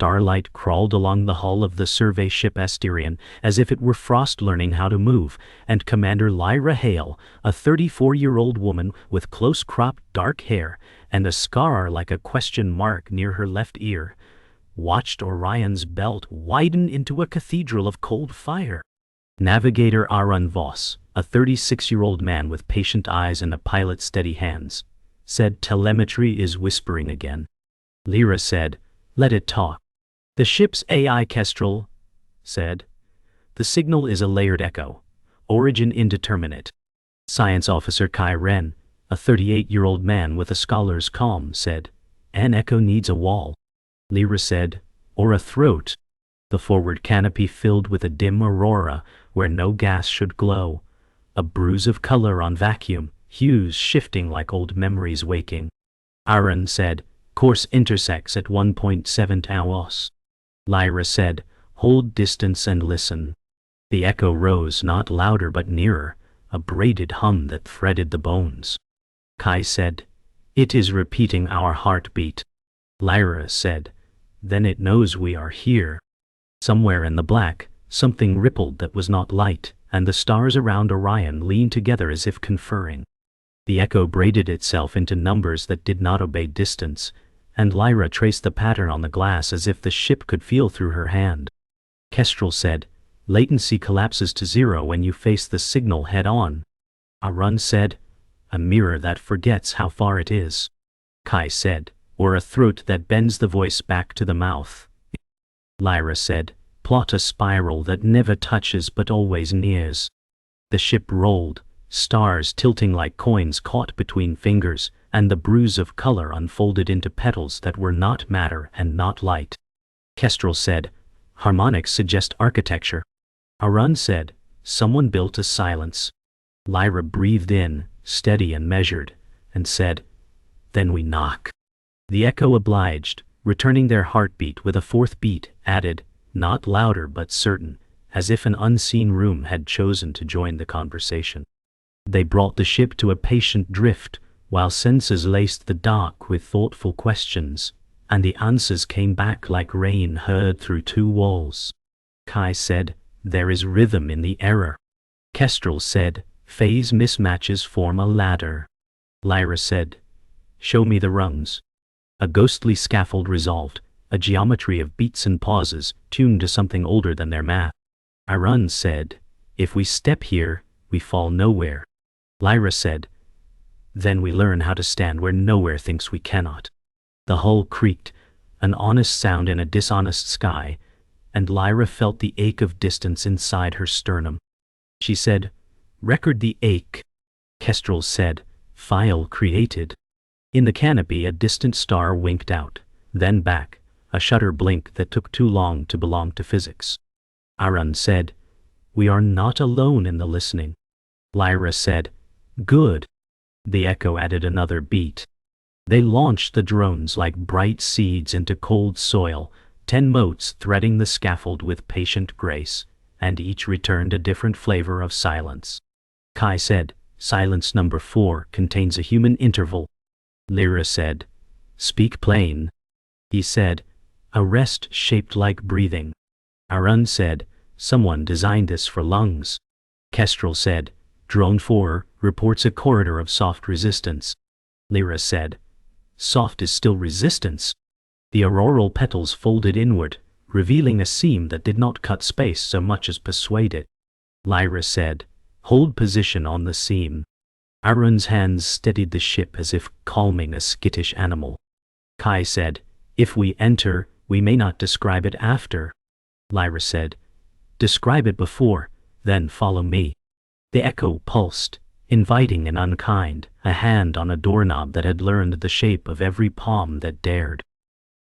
starlight crawled along the hull of the survey ship Asterion as if it were frost learning how to move, and Commander Lyra Hale, a 34-year-old woman with close-cropped dark hair and a scar like a question mark near her left ear, watched Orion's belt widen into a cathedral of cold fire. Navigator Aaron Voss, a 36-year-old man with patient eyes and a pilot's steady hands, said telemetry is whispering again. Lyra said, let it talk. The ship's AI Kestrel said, the signal is a layered echo. Origin indeterminate. Science Officer Kai Ren, a 38-year-old man with a scholar's calm, said, an echo needs a wall. Lyra said, or a throat. The forward canopy filled with a dim aurora where no gas should glow. A bruise of color on vacuum, hues shifting like old memories waking. Aaron said, course intersects at 1.7 Taos. Lyra said, hold distance and listen. The echo rose not louder but nearer, a braided hum that threaded the bones. Kai said, it is repeating our heartbeat. Lyra said, then it knows we are here. Somewhere in the black, something rippled that was not light, and the stars around Orion leaned together as if conferring. The echo braided itself into numbers that did not obey distance, and Lyra traced the pattern on the glass as if the ship could feel through her hand. Kestrel said, latency collapses to 0 when you face the signal head-on. Aaron said, a mirror that forgets how far it is. Kai said, or a throat that bends the voice back to the mouth. Lyra said, plot a spiral that never touches but always nears. The ship rolled, stars tilting like coins caught between fingers, and the bruise of color unfolded into petals that were not matter and not light. Kestrel said, harmonics suggest architecture. Aaron said, someone built a silence. Lyra breathed in, steady and measured, and said, then we knock. The echo obliged, returning their heartbeat with a fourth beat, added, not louder but certain, as if an unseen room had chosen to join the conversation. They brought the ship to a patient drift, while senses laced the dark with thoughtful questions, and the answers came back like rain heard through two walls. Kai said, there is rhythm in the error. Kestrel said, phase mismatches form a ladder. Lyra said, show me the rungs. A ghostly scaffold resolved, a geometry of beats and pauses, tuned to something older than their math. Aaron said, if we step here, we fall nowhere. Lyra said, then we learn how to stand where nowhere thinks we cannot. The hull creaked, an honest sound in a dishonest sky, and Lyra felt the ache of distance inside her sternum. She said, record the ache. Kestrel said, file created. In the canopy a distant star winked out, then back, a shutter blink that took too long to belong to physics. Aaron said, we are not alone in the listening. Lyra said, good. The echo added another beat. They launched the drones like bright seeds into cold soil, 10 motes threading the scaffold with patient grace, and each returned a different flavor of silence. Kai said, silence number 4 contains a human interval. Lyra said, speak plain. He said, a rest shaped like breathing. Aaron said, someone designed this for lungs. Kestrel said, drone 4 reports a corridor of soft resistance. Lyra said, soft is still resistance. The auroral petals folded inward, revealing a seam that did not cut space so much as persuade it. Lyra said, hold position on the seam. Aaron's hands steadied the ship as if calming a skittish animal. Kai said, if we enter, we may not describe it after. Lyra said, describe it before, then follow me. The echo pulsed, inviting and unkind, a hand on a doorknob that had learned the shape of every palm that dared.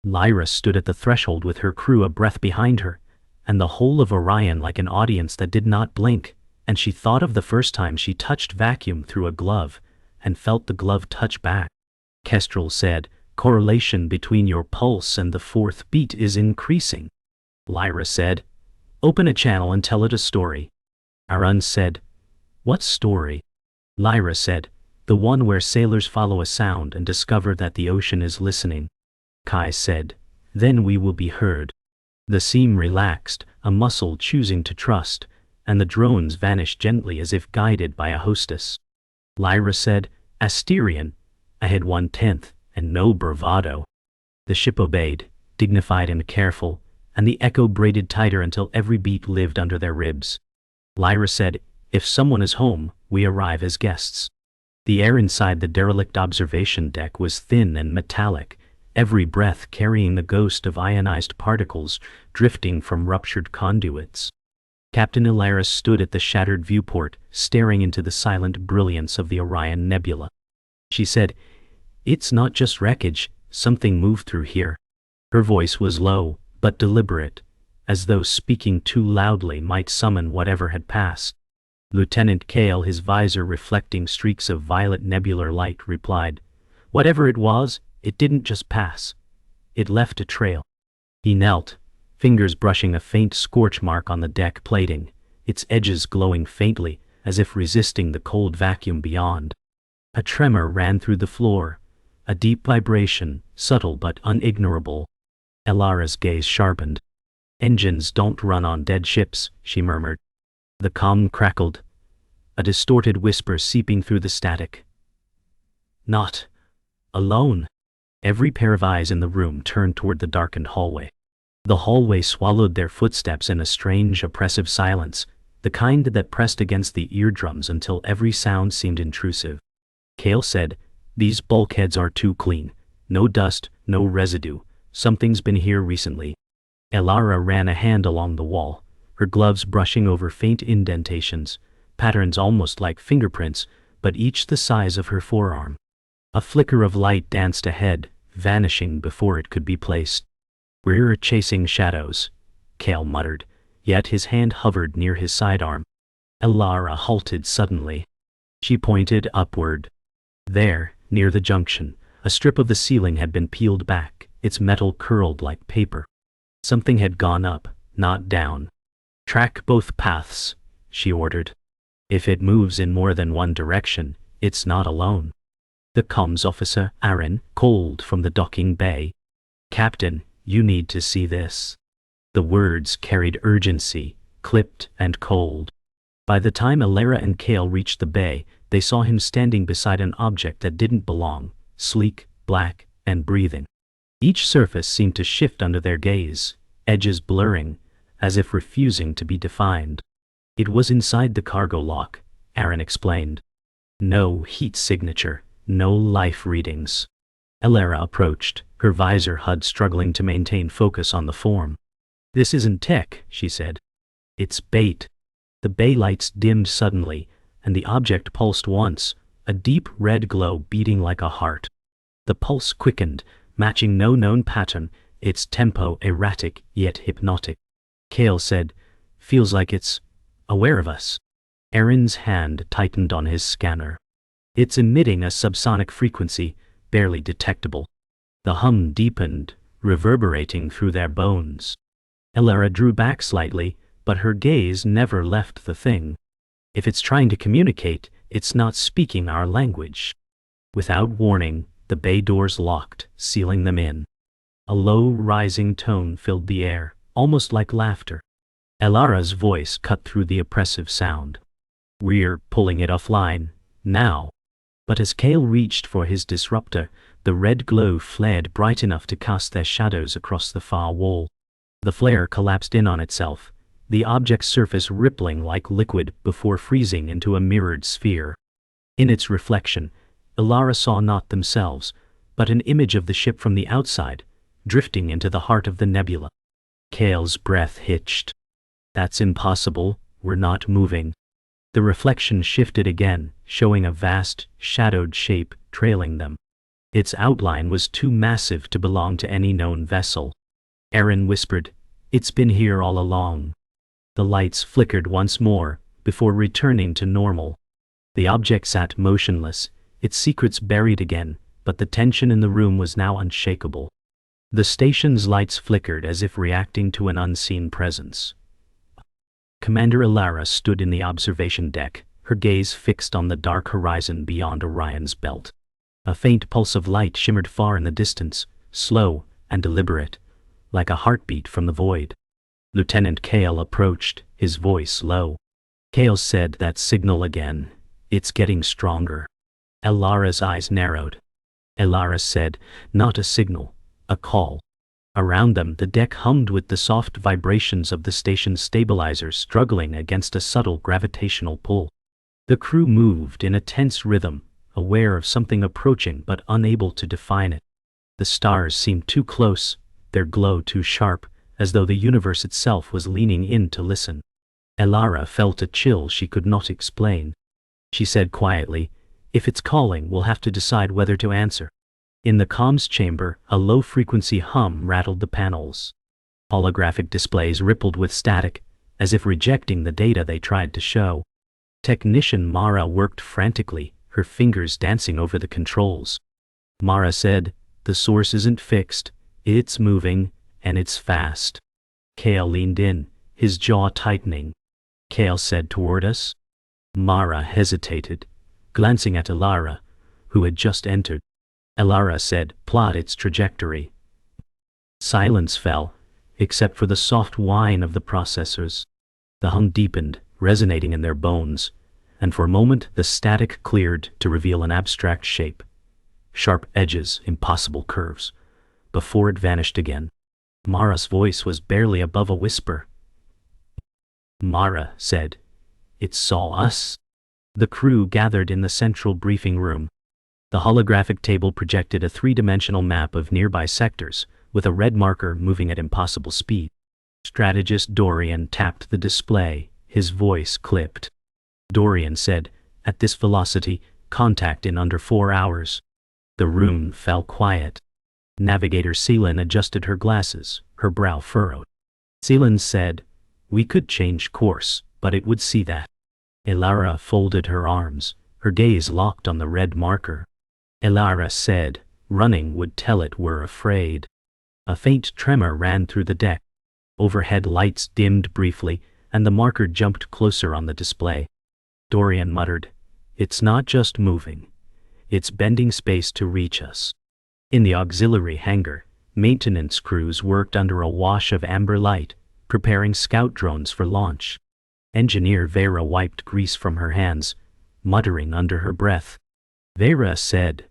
Lyra stood at the threshold with her crew a breath behind her, and the whole of Orion like an audience that did not blink, and she thought of the first time she touched vacuum through a glove, and felt the glove touch back. Kestrel said, correlation between your pulse and the fourth beat is increasing. Lyra said, open a channel and tell it a story. Aaron said, what story? Lyra said, the one where sailors follow a sound and discover that the ocean is listening. Kai said, Then we will be heard. The seam relaxed, a muscle choosing to trust, and the drones vanished gently as if guided by a hostess. Lyra said, "Asterion, I had 1/10, and no bravado." The ship obeyed, dignified and careful, and the echo braided tighter until every beat lived under their ribs. Lyra said, "If someone is home, we arrive as guests." The air inside the derelict observation deck was thin and metallic, every breath carrying the ghost of ionized particles drifting from ruptured conduits. Captain Ilaris stood at the shattered viewport, staring into the silent brilliance of the Orion Nebula. She said, "It's not just wreckage, something moved through here." Her voice was low, but deliberate, as though speaking too loudly might summon whatever had passed. Lieutenant Kale, his visor reflecting streaks of violet nebular light, replied, "Whatever it was, it didn't just pass. It left a trail." He knelt, fingers brushing a faint scorch mark on the deck plating, its edges glowing faintly, as if resisting the cold vacuum beyond. A tremor ran through the floor, a deep vibration, subtle but unignorable. Elara's gaze sharpened. "Engines don't run on dead ships," she murmured. The comm crackled, a distorted whisper seeping through the static. "Not alone." Every pair of eyes in the room turned toward the darkened hallway. The hallway swallowed their footsteps in a strange, oppressive silence, the kind that pressed against the eardrums until every sound seemed intrusive. Kale said, "These bulkheads are too clean. No dust, no residue. Something's been here recently." Elara ran a hand along the wall, her gloves brushing over faint indentations, patterns almost like fingerprints, but each the size of her forearm. A flicker of light danced ahead, vanishing before it could be placed. "We're chasing shadows," Kale muttered, yet his hand hovered near his sidearm. Elara halted suddenly. She pointed upward. There, near the junction, a strip of the ceiling had been peeled back, its metal curled like paper. Something had gone up, not down. "Track both paths," she ordered. "If it moves in more than one direction, it's not alone." The comms officer, Aaron, called from the docking bay. "Captain, you need to see this." The words carried urgency, clipped and cold. By the time Elara and Kale reached the bay, they saw him standing beside an object that didn't belong, sleek, black, and breathing. Each surface seemed to shift under their gaze, edges blurring, as if refusing to be defined. "It was inside the cargo lock," Aaron explained. "No heat signature, no life readings." Elara approached, her visor HUD struggling to maintain focus on the form. "This isn't tech," she said. "It's bait." The bay lights dimmed suddenly, and the object pulsed once, a deep red glow beating like a heart. The pulse quickened, matching no known pattern, its tempo erratic yet hypnotic. Kale said, "Feels like it's aware of us." Aaron's hand tightened on his scanner. "It's emitting a subsonic frequency, barely detectable." The hum deepened, reverberating through their bones. Elara drew back slightly, but her gaze never left the thing. "If it's trying to communicate, it's not speaking our language." Without warning, the bay doors locked, sealing them in. A low, rising tone filled the air, almost like laughter. Elara's voice cut through the oppressive sound. "We're pulling it offline, now." But as Kale reached for his disruptor, the red glow flared bright enough to cast their shadows across the far wall. The flare collapsed in on itself, the object's surface rippling like liquid before freezing into a mirrored sphere. In its reflection, Elara saw not themselves, but an image of the ship from the outside, drifting into the heart of the nebula. Kale's breath hitched. "That's impossible, we're not moving." The reflection shifted again, showing a vast, shadowed shape trailing them. Its outline was too massive to belong to any known vessel. Aaron whispered, "It's been here all along." The lights flickered once more, before returning to normal. The object sat motionless, its secrets buried again, but the tension in the room was now unshakable. The station's lights flickered as if reacting to an unseen presence. Commander Elara stood in the observation deck, her gaze fixed on the dark horizon beyond Orion's belt. A faint pulse of light shimmered far in the distance, slow and deliberate, like a heartbeat from the void. Lieutenant Kale approached, his voice low. Kale said that signal again. It's getting stronger. Elara's eyes narrowed. Elara said, not a signal, a call. Around them the deck hummed with the soft vibrations of the station's stabilizers struggling against a subtle gravitational pull. The crew moved in a tense rhythm, aware of something approaching but unable to define it. The stars seemed too close, their glow too sharp, as though the universe itself was leaning in to listen. Elara felt a chill she could not explain. She said quietly, if it's calling, we'll have to decide whether to answer. In the comms chamber, a low-frequency hum rattled the panels. Holographic displays rippled with static, as if rejecting the data they tried to show. Technician Mara worked frantically, her fingers dancing over the controls. Mara said, the source isn't fixed, it's moving, and it's fast. Kale leaned in, his jaw tightening. Kale said toward us. Mara hesitated, glancing at Elara, who had just entered. Elara said, plot its trajectory. Silence fell, except for the soft whine of the processors. The hum deepened, resonating in their bones, and for a moment the static cleared to reveal an abstract shape. Sharp edges, impossible curves. Before it vanished again. Mara's voice was barely above a whisper. Mara said, it saw us. The crew gathered in the central briefing room. The holographic table projected a three-dimensional map of nearby sectors, with a red marker moving at impossible speed. Strategist Dorian tapped the display, his voice clipped. Dorian said, at this velocity, contact in under 4 hours. The room fell quiet. Navigator Celine adjusted her glasses, her brow furrowed. Celine said, we could change course, but it would see that. Elara folded her arms, her gaze locked on the red marker. Elara said, running would tell it we're afraid. A faint tremor ran through the deck. Overhead lights dimmed briefly, and the marker jumped closer on the display. Dorian muttered, it's not just moving. It's bending space to reach us. In the auxiliary hangar, maintenance crews worked under a wash of amber light, preparing scout drones for launch. Engineer Vera wiped grease from her hands, muttering under her breath. Vera said,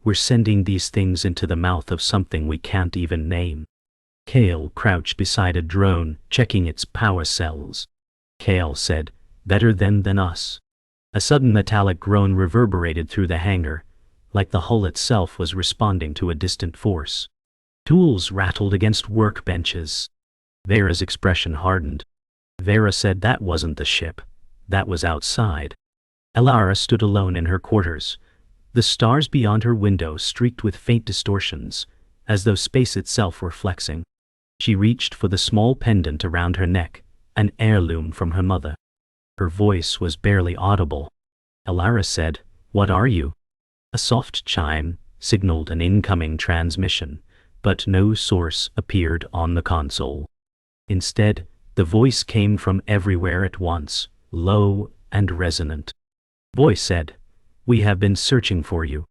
we're sending these things into the mouth of something we can't even name. Kale crouched beside a drone, checking its power cells. Kale said, better them than us. A sudden metallic groan reverberated through the hangar, like the hull itself was responding to a distant force. Tools rattled against workbenches. Vera's expression hardened. Vera said that wasn't the ship. That was outside. Elara stood alone in her quarters. The stars beyond her window streaked with faint distortions, as though space itself were flexing. She reached for the small pendant around her neck, an heirloom from her mother. Her voice was barely audible. Elara said, what are you? A soft chime signaled an incoming transmission, but no source appeared on the console. Instead, the voice came from everywhere at once, low and resonant. Voice said, we have been searching for you.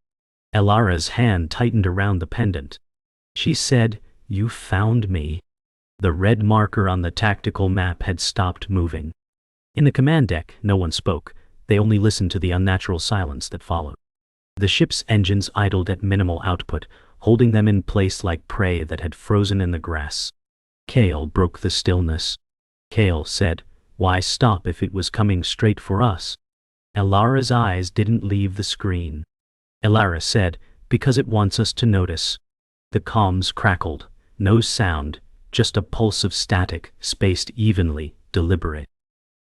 Elara's hand tightened around the pendant. She said, you found me. The red marker on the tactical map had stopped moving. In the command deck, no one spoke. They only listened to the unnatural silence that followed. The ship's engines idled at minimal output, holding them in place like prey that had frozen in the grass. Kale broke the stillness. Kale said, why stop if it was coming straight for us? Elara's eyes didn't leave the screen. Elara said, because it wants us to notice. The comms crackled, no sound, just a pulse of static, spaced evenly, deliberate.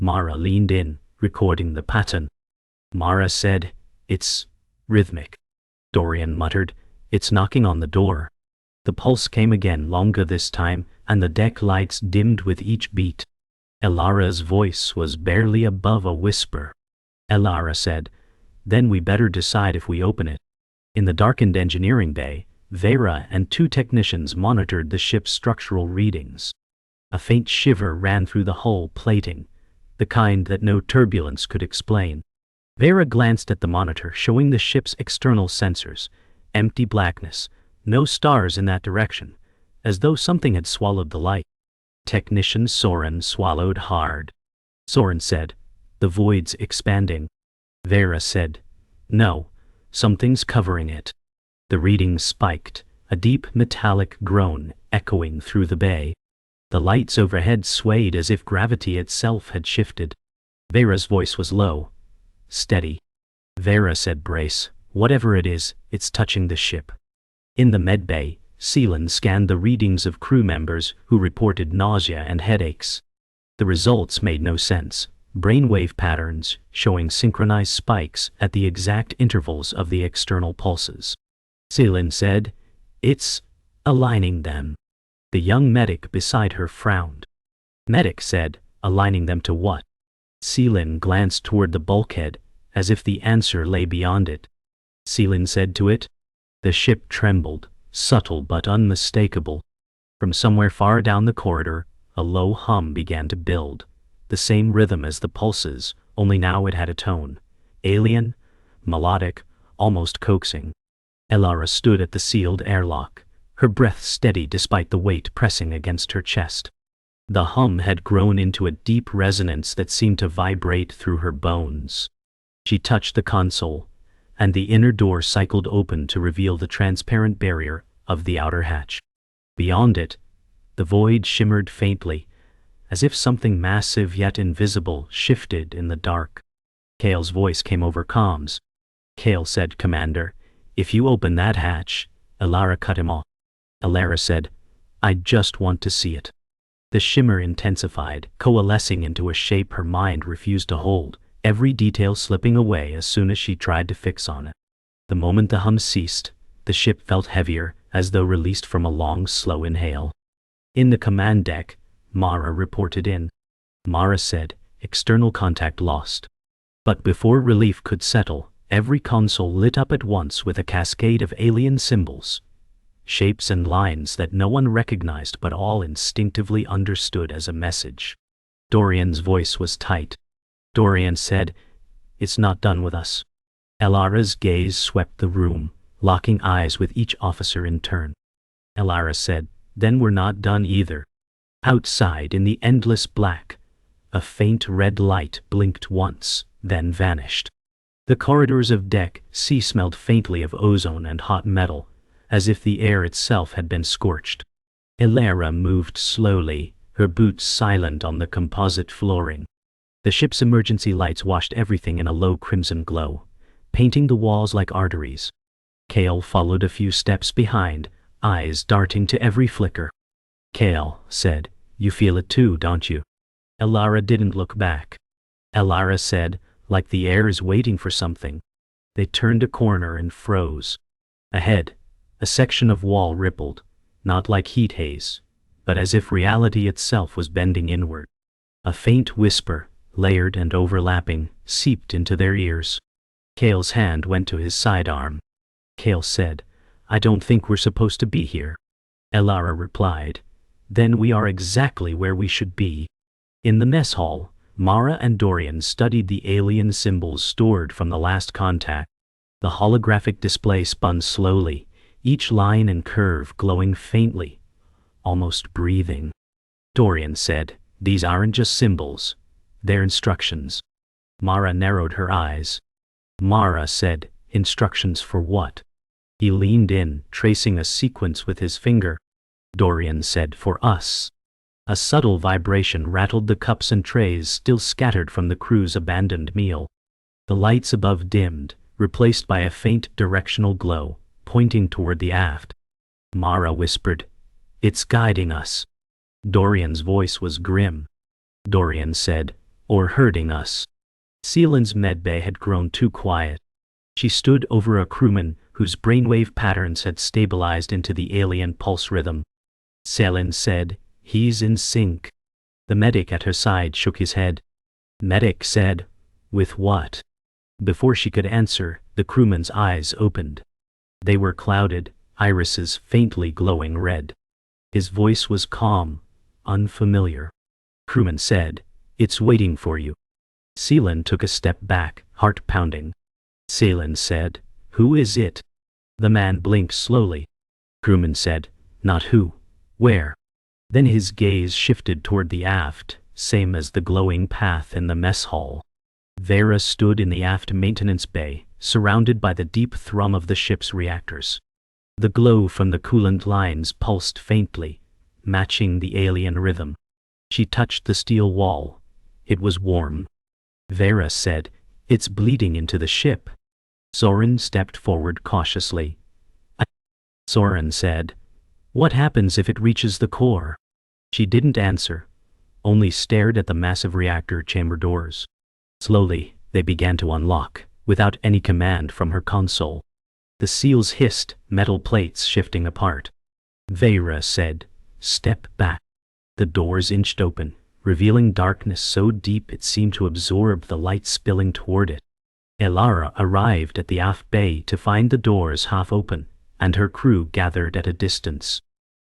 Mara leaned in, recording the pattern. Mara said, it's rhythmic. Dorian muttered, it's knocking on the door. The pulse came again, longer this time, and the deck lights dimmed with each beat. Elara's voice was barely above a whisper. Elara said, then we better decide if we open it. In the darkened engineering bay, Vera and 2 technicians monitored the ship's structural readings. A faint shiver ran through the hull plating, the kind that no turbulence could explain. Vera glanced at the monitor showing the ship's external sensors, empty blackness, no stars in that direction, as though something had swallowed the light. Technician Soren swallowed hard. Soren said, "The void's expanding." Vera said, "No, something's covering it." The reading spiked, a deep metallic groan echoing through the bay. The lights overhead swayed as if gravity itself had shifted. Vera's voice was low, steady. Vera said, "Brace, whatever it is, it's touching the ship." In the medbay, Seelan scanned the readings of crew members who reported nausea and headaches. The results made no sense. Brainwave patterns showing synchronized spikes at the exact intervals of the external pulses. Seelan said, "It's aligning them." The young medic beside her frowned. Medic said, "Aligning them to what?" Seelan glanced toward the bulkhead, as if the answer lay beyond it. Seelan said to it. The ship trembled, subtle but unmistakable. From somewhere far down the corridor, a low hum began to build, the same rhythm as the pulses, only now it had a tone. Alien, melodic, almost coaxing. Elara stood at the sealed airlock, her breath steady despite the weight pressing against her chest. The hum had grown into a deep resonance that seemed to vibrate through her bones. She touched the console, and the inner door cycled open to reveal the transparent barrier of the outer hatch. Beyond it, the void shimmered faintly, as if something massive yet invisible shifted in the dark. Kale's voice came over comms. Kale said, "Commander, if you open that hatch..." Elara cut him off. Elara said, "I just want to see it." The shimmer intensified, coalescing into a shape her mind refused to hold, every detail slipping away as soon as she tried to fix on it. The moment the hum ceased, the ship felt heavier, as though released from a long, slow inhale. In the command deck, Mara reported in. Mara said, "External contact lost." But before relief could settle, every console lit up at once with a cascade of alien symbols, shapes and lines that no one recognized but all instinctively understood as a message. Dorian's voice was tight. Dorian said, "It's not done with us." Elara's gaze swept the room, locking eyes with each officer in turn. Elara said, "Then we're not done either." Outside in the endless black, a faint red light blinked once, then vanished. The corridors of Deck C smelled faintly of ozone and hot metal, as if the air itself had been scorched. Elara moved slowly, her boots silent on the composite flooring. The ship's emergency lights washed everything in a low crimson glow, painting the walls like arteries. Kale followed a few steps behind, eyes darting to every flicker. Kale said, "You feel it too, don't you?" Elara didn't look back. Elara said, "Like the air is waiting for something." They turned a corner and froze. Ahead, a section of wall rippled, not like heat haze, but as if reality itself was bending inward. A faint whisper, layered and overlapping, seeped into their ears. Kale's hand went to his sidearm. Kale said, "I don't think we're supposed to be here." Elara replied, "Then we are exactly where we should be." In the mess hall, Mara and Dorian studied the alien symbols stored from the last contact. The holographic display spun slowly, each line and curve glowing faintly, almost breathing. Dorian said, "These aren't just symbols. They're instructions." Mara narrowed her eyes. Mara said, "Instructions for what?" He leaned in, tracing a sequence with his finger. Dorian said, "For us." A subtle vibration rattled the cups and trays still scattered from the crew's abandoned meal. The lights above dimmed, replaced by a faint directional glow, pointing toward the aft. Mara whispered, "It's guiding us." Dorian's voice was grim. Dorian said, "Or hurting us." Seelan's medbay had grown too quiet. She stood over a crewman whose brainwave patterns had stabilized into the alien pulse rhythm. Seelan said, "He's in sync." The medic at her side shook his head. Medic said, "With what?" Before she could answer, the crewman's eyes opened. They were clouded, irises faintly glowing red. His voice was calm, unfamiliar. Crewman said, "It's waiting for you." Seelan took a step back, heart pounding. Seelan said, "Who is it?" The man blinked slowly. Crewman said, "Not who. Where? Then his gaze shifted toward the aft, same as the glowing path in the mess hall. Vera stood in the aft maintenance bay, surrounded by the deep thrum of the ship's reactors. The glow from the coolant lines pulsed faintly, matching the alien rhythm. She touched the steel wall. It was warm. Vera said, "It's bleeding into the ship." Soren stepped forward cautiously. Soren said, "What happens if it reaches the core?" She didn't answer, only stared at the massive reactor chamber doors. Slowly, they began to unlock, without any command from her console. The seals hissed, metal plates shifting apart. Vera said, "Step back." The doors inched open, revealing darkness so deep it seemed to absorb the light spilling toward it. Elara arrived at the aft bay to find the doors half open, and her crew gathered at a distance.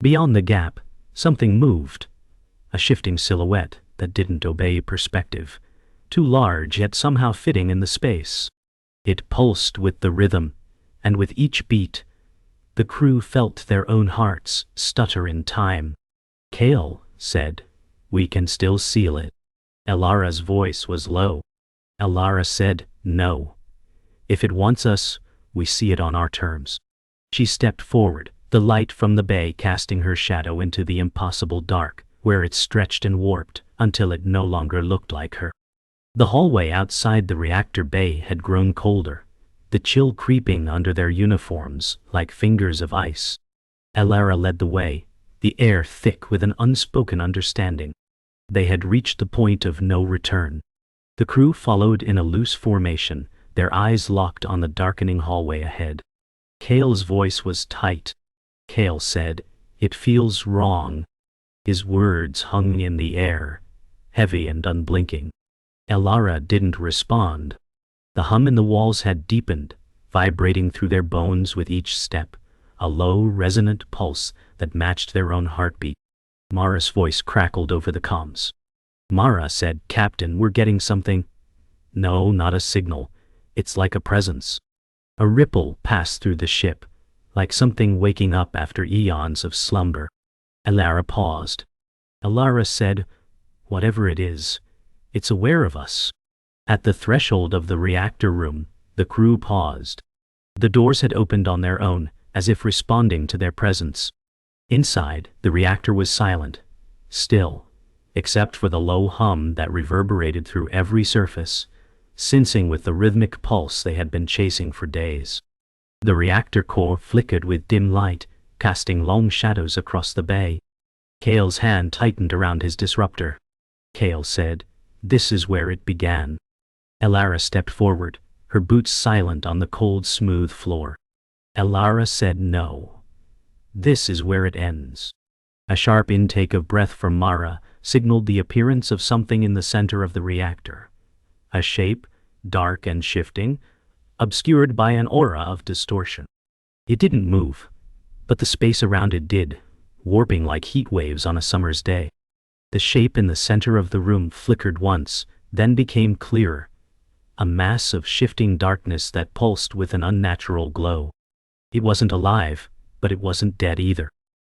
Beyond the gap, something moved. A shifting silhouette that didn't obey perspective, too large yet somehow fitting in the space. It pulsed with the rhythm, and with each beat, the crew felt their own hearts stutter in time. Kale said, "We can still seal it." Elara's voice was low. Elara said, "No. If it wants us, we see it on our terms." She stepped forward, the light from the bay casting her shadow into the impossible dark, where it stretched and warped until it no longer looked like her. The hallway outside the reactor bay had grown colder, the chill creeping under their uniforms like fingers of ice. Elara led the way, the air thick with an unspoken understanding. They had reached the point of no return. The crew followed in a loose formation, their eyes locked on the darkening hallway ahead. Kale's voice was tight. Kale said, "It feels wrong." His words hung in the air, heavy and unblinking. Elara didn't respond. The hum in the walls had deepened, vibrating through their bones with each step, a low, resonant pulse that matched their own heartbeat. Mara's voice crackled over the comms. Mara said, "Captain, we're getting something." "No, not a signal. It's like a presence." A ripple passed through the ship, like something waking up after eons of slumber. Elara paused. Elara said, "Whatever it is, it's aware of us." At the threshold of the reactor room, the crew paused. The doors had opened on their own, as if responding to their presence. Inside, the reactor was silent, still, except for the low hum that reverberated through every surface, syncing with the rhythmic pulse they had been chasing for days. The reactor core flickered with dim light, casting long shadows across the bay. Kale's hand tightened around his disruptor. Kale said, "This is where it began." Elara stepped forward, her boots silent on the cold, smooth floor. Elara said, "No. This is where it ends." A sharp intake of breath from Mara signaled the appearance of something in the center of the reactor. A shape, dark and shifting, obscured by an aura of distortion. It didn't move, but the space around it did, warping like heat waves on a summer's day. The shape in the center of the room flickered once, then became clearer, a mass of shifting darkness that pulsed with an unnatural glow. It wasn't alive, but it wasn't dead either.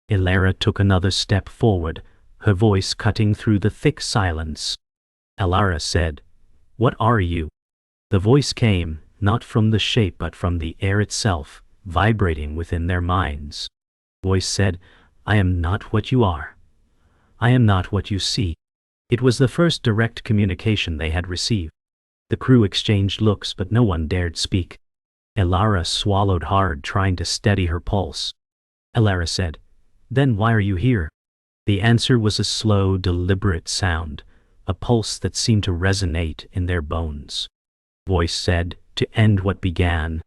Elara took another step forward, her voice cutting through the thick silence. Elara said, "What are you?" The voice came, not from the shape but from the air itself, vibrating within their minds. The voice said, "I am not what you are. I am not what you see." It was the first direct communication they had received. The crew exchanged looks, but no one dared speak. Elara swallowed hard, trying to steady her pulse. Elara said, "Then why are you here?" The answer was a slow, deliberate sound, a pulse that seemed to resonate in their bones. The voice said, "To end what began."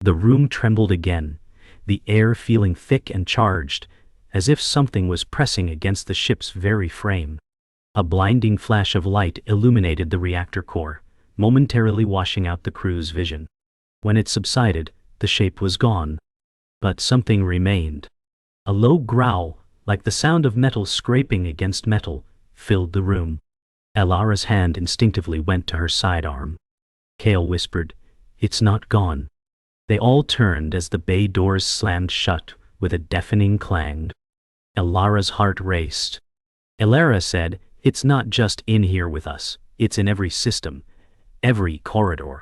The room trembled again, the air feeling thick and charged, as if something was pressing against the ship's very frame. A blinding flash of light illuminated the reactor core, momentarily washing out the crew's vision. When it subsided, the shape was gone. But something remained. A low growl, like the sound of metal scraping against metal, filled the room. Elara's hand instinctively went to her sidearm. Kale whispered, "It's not gone." They all turned as the bay doors slammed shut with a deafening clang. Elara's heart raced. Elara said, "It's not just in here with us, it's in every system, every corridor."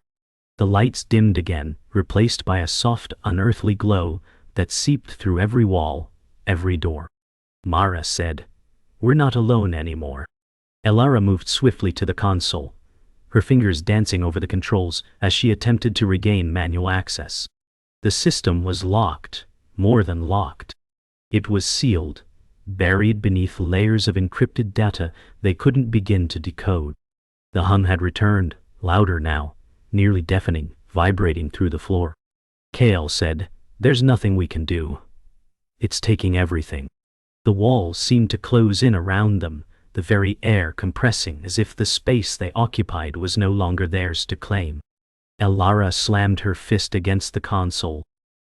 The lights dimmed again, replaced by a soft, unearthly glow that seeped through every wall, every door. Mara said, "We're not alone anymore." Elara moved swiftly to the console, her fingers dancing over the controls as she attempted to regain manual access. The system was locked, more than locked. It was sealed, buried beneath layers of encrypted data they couldn't begin to decode. The hum had returned, louder now, nearly deafening, vibrating through the floor. Kale said, "There's nothing we can do. It's taking everything." The walls seemed to close in around them, the very air compressing as if the space they occupied was no longer theirs to claim. Elara slammed her fist against the console.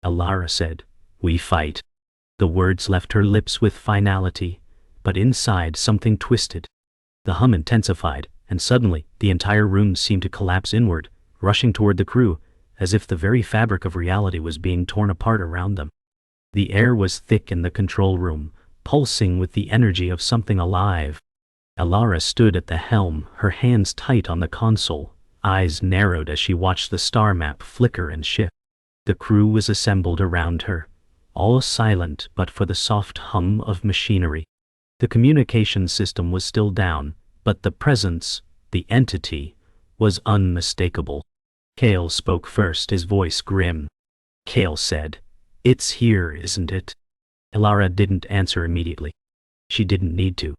Elara said, "We fight." The words left her lips with finality, but inside something twisted. The hum intensified, and suddenly the entire room seemed to collapse inward, rushing toward the crew, as if the very fabric of reality was being torn apart around them. The air was thick in the control room, pulsing with the energy of something alive. Elara stood at the helm, her hands tight on the console, eyes narrowed as she watched the star map flicker and shift. The crew was assembled around her, all silent but for the soft hum of machinery. The communication system was still down, but the presence, the entity, was unmistakable. Kale spoke first, his voice grim. Kale said, "It's here, isn't it?" Elara didn't answer immediately. She didn't need to.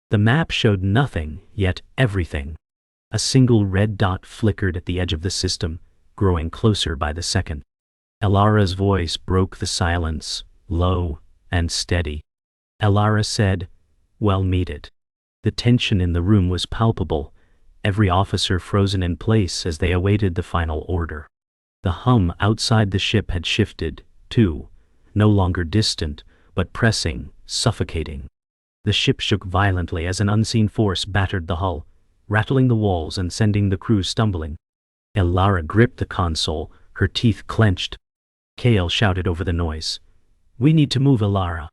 The map showed nothing, yet everything. A single red dot flickered at the edge of the system, growing closer by the second. Elara's voice broke the silence, low and steady. Elara said, "Well, meet it." The tension in the room was palpable, every officer frozen in place as they awaited the final order. The hum outside the ship had shifted, too, no longer distant, but pressing, suffocating. The ship shook violently as an unseen force battered the hull, rattling the walls and sending the crew stumbling. Elara gripped the console, her teeth clenched. Kale shouted over the noise, "We need to move, Elara."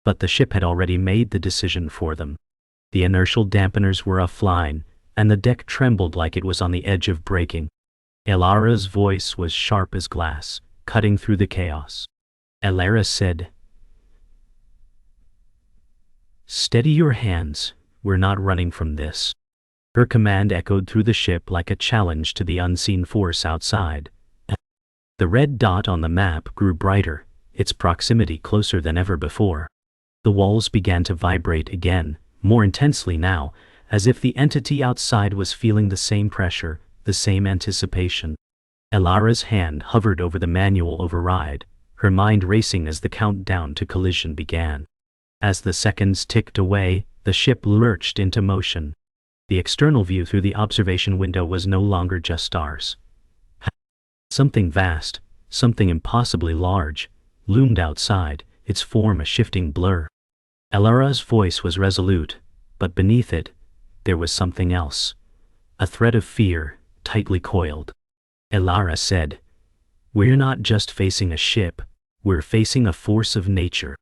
But the ship had already made the decision for them. The inertial dampeners were offline, and the deck trembled like it was on the edge of breaking. Elara's voice was sharp as glass, cutting through the chaos. Elara said, "Steady your hands, we're not running from this." Her command echoed through the ship like a challenge to the unseen force outside. The red dot on the map grew brighter, its proximity closer than ever before. The walls began to vibrate again, more intensely now, as if the entity outside was feeling the same pressure, the same anticipation. Elara's hand hovered over the manual override, her mind racing as the countdown to collision began. As the seconds ticked away, the ship lurched into motion. The external view through the observation window was no longer just stars. Something vast, something impossibly large, loomed outside, its form a shifting blur. Elara's voice was resolute, but beneath it, there was something else. A thread of fear, tightly coiled. Elara said, "We're not just facing a ship, we're facing a force of nature."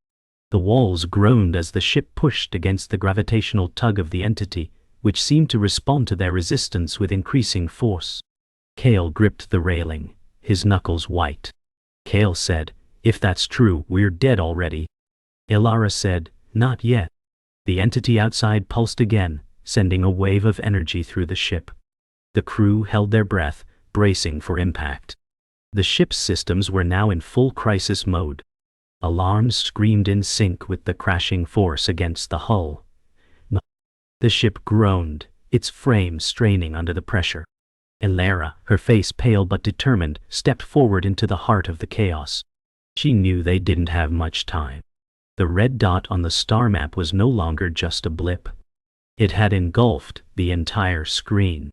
The walls groaned as the ship pushed against the gravitational tug of the entity, which seemed to respond to their resistance with increasing force. Kale gripped the railing, his knuckles white. Kale said, "If that's true, we're dead already." Elara said, "Not yet." The entity outside pulsed again, sending a wave of energy through the ship. The crew held their breath, bracing for impact. The ship's systems were now in full crisis mode. Alarms screamed in sync with the crashing force against the hull. The ship groaned, its frame straining under the pressure. Elara, her face pale but determined, stepped forward into the heart of the chaos. She knew they didn't have much time. The red dot on the star map was no longer just a blip. It had engulfed the entire screen.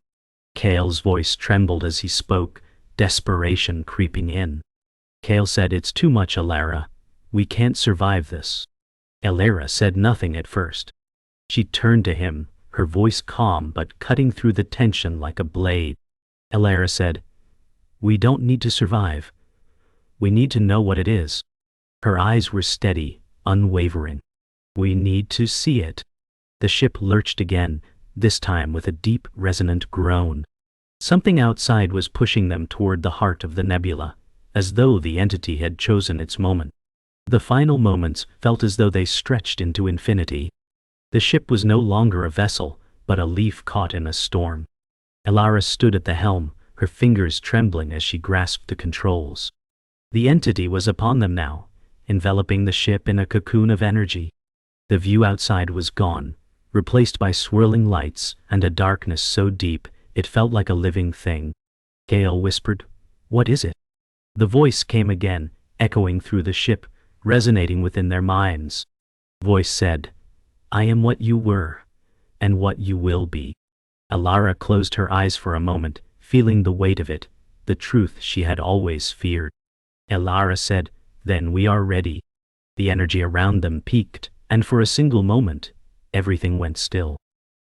Kale's voice trembled as he spoke, desperation creeping in. Kale said, "It's too much, Elara. We can't survive this." Elara said nothing at first. She turned to him, her voice calm but cutting through the tension like a blade. Elara said, "We don't need to survive. We need to know what it is." Her eyes were steady, unwavering. We need to see it. The ship lurched again, this time with a deep, resonant groan. Something outside was pushing them toward the heart of the nebula, as though the entity had chosen its moment. The final moments felt as though they stretched into infinity. The ship was no longer a vessel, but a leaf caught in a storm. Elara stood at the helm, her fingers trembling as she grasped the controls. The entity was upon them now, enveloping the ship in a cocoon of energy. The view outside was gone, replaced by swirling lights and a darkness so deep it felt like a living thing. Gale whispered, "What is it?" The voice came again, echoing through the ship, resonating within their minds. The voice said, "I am what you were, and what you will be." Elara closed her eyes for a moment, feeling the weight of it, the truth she had always feared. Elara said, "Then we are ready." The energy around them peaked, and for a single moment, everything went still.